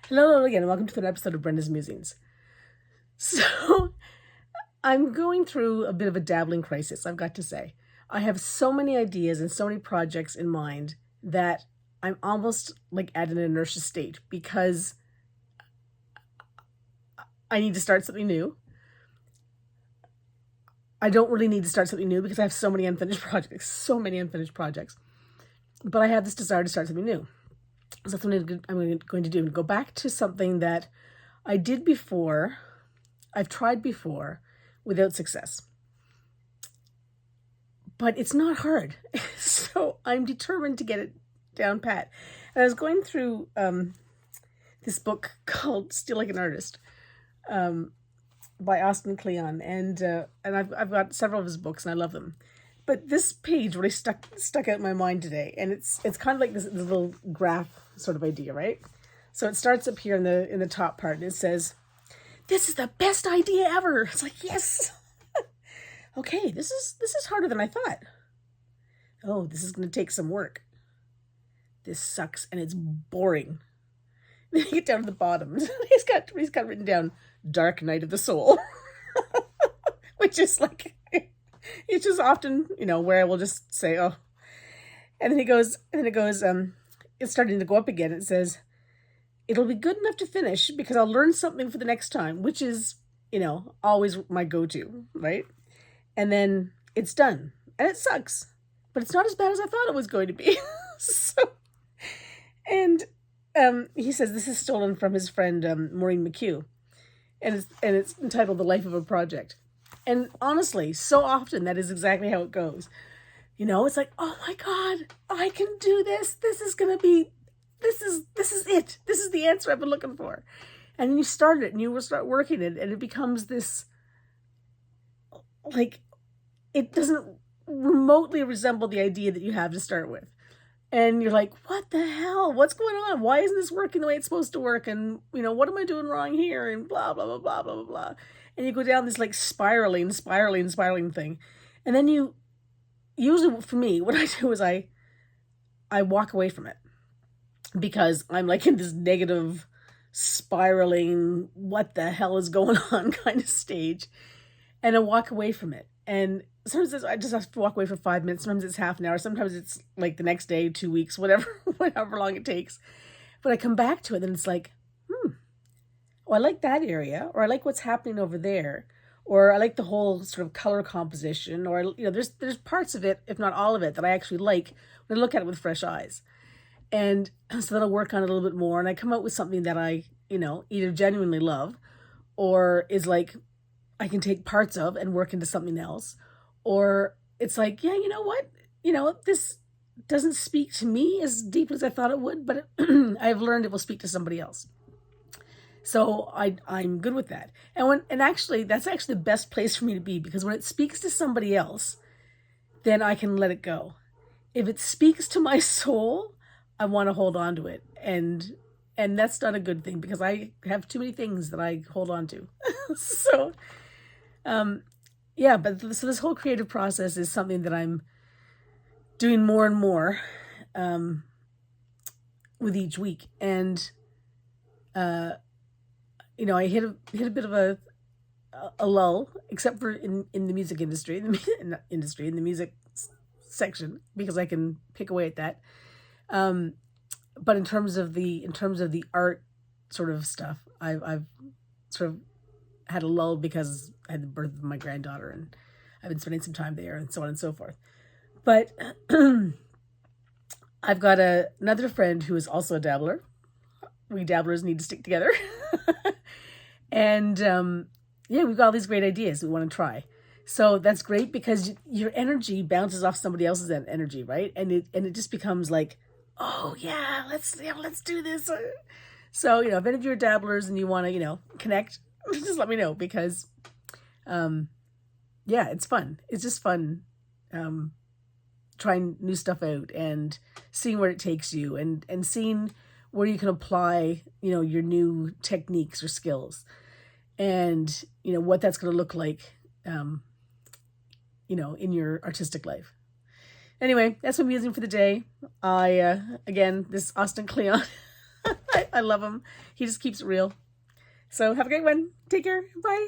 Hello again, and welcome to another episode of Brenda's Musings. So, I'm going through a bit of a dabbling crisis, I've got to say. I have so many ideas and so many projects in mind that I'm almost like at an inertia state because I need to start something new. I don't really need to start something new because I have so many unfinished projects. But I have this desire to start something new. So that's what I'm going to do. Go back to something that I did before, I've tried before, without success. But it's not hard. So I'm determined to get it down pat. And I was going through this book called Steal Like an Artist by Austin Kleon. And I've got several of his books and I love them. But this page really stuck out in my mind today, and it's kind of like this little graph sort of idea, right? So it starts up here in the top part, and it says, "This is the best idea ever." It's like, yes, okay, this is harder than I thought. Oh, this is going to take some work. This sucks, and it's boring. Then you get down to the bottom. he's got written down "Dark Night of the Soul," which is like. It's just often, where I will just say, oh. And then it goes, it's starting to go up again. It says, "It'll be good enough to finish because I'll learn something for the next time," which is, always my go-to, right? And then it's done. And it sucks. But it's not as bad as I thought it was going to be. And he says this is stolen from his friend Maureen McHugh. And it's entitled "The Life of a Project." And honestly, so often that is exactly how it goes. It's like, oh my God, I can do this. This is it. This is the answer I've been looking for. And then you start it and you will start working it and it becomes this, like, it doesn't remotely resemble the idea that you have to start with. And you're like, what the hell? What's going on? Why isn't this working the way it's supposed to work? And, what am I doing wrong here? And blah, blah, blah, blah, blah, blah, blah. And you go down this like spiraling thing. And then usually for me, what I do is I walk away from it because I'm like in this negative spiraling, what the hell is going on kind of stage. And I walk away from it. And sometimes I just have to walk away for 5 minutes. Sometimes it's half an hour. Sometimes it's like the next day, 2 weeks, whatever long it takes. But I come back to it and it's like, oh, I like that area, or I like what's happening over there, or I like the whole sort of color composition, or there's parts of it, if not all of it, that I actually like when I look at it with fresh eyes. And so then I'll work on it a little bit more, and I come out with something that I, either genuinely love, or is like I can take parts of and work into something else, or it's like, yeah, you know what, this doesn't speak to me as deep as I thought it would, but I've learned it will speak to somebody else. So I'm good with that. And actually, that's actually the best place for me to be, because when it speaks to somebody else, then I can let it go. If it speaks to my soul, I want to hold on to it. And that's not a good thing because I have too many things that I hold on to. So, so this whole creative process is something that I'm doing more and more with each week. And I hit a bit of a lull, except for in the music industry, in the music section, because I can pick away at that. But in terms of the art sort of stuff, I've sort of had a lull because I had the birth of my granddaughter, and I've been spending some time there, and so on and so forth. But I've got another friend who is also a dabbler. We dabblers need to stick together. And we've got all these great ideas we want to try. So that's great because your energy bounces off somebody else's energy, right? And it just becomes like, oh yeah, let's do this. So if any of you are dabblers and you want to connect, just let me know, because it's fun. It's just fun trying new stuff out and seeing where it takes you, and seeing where you can apply, your new techniques or skills, and, what that's going to look like, in your artistic life. Anyway, that's what I'm using for the day. Again, this Austin Kleon I love him. He just keeps it real. So have a great one. Take care. Bye.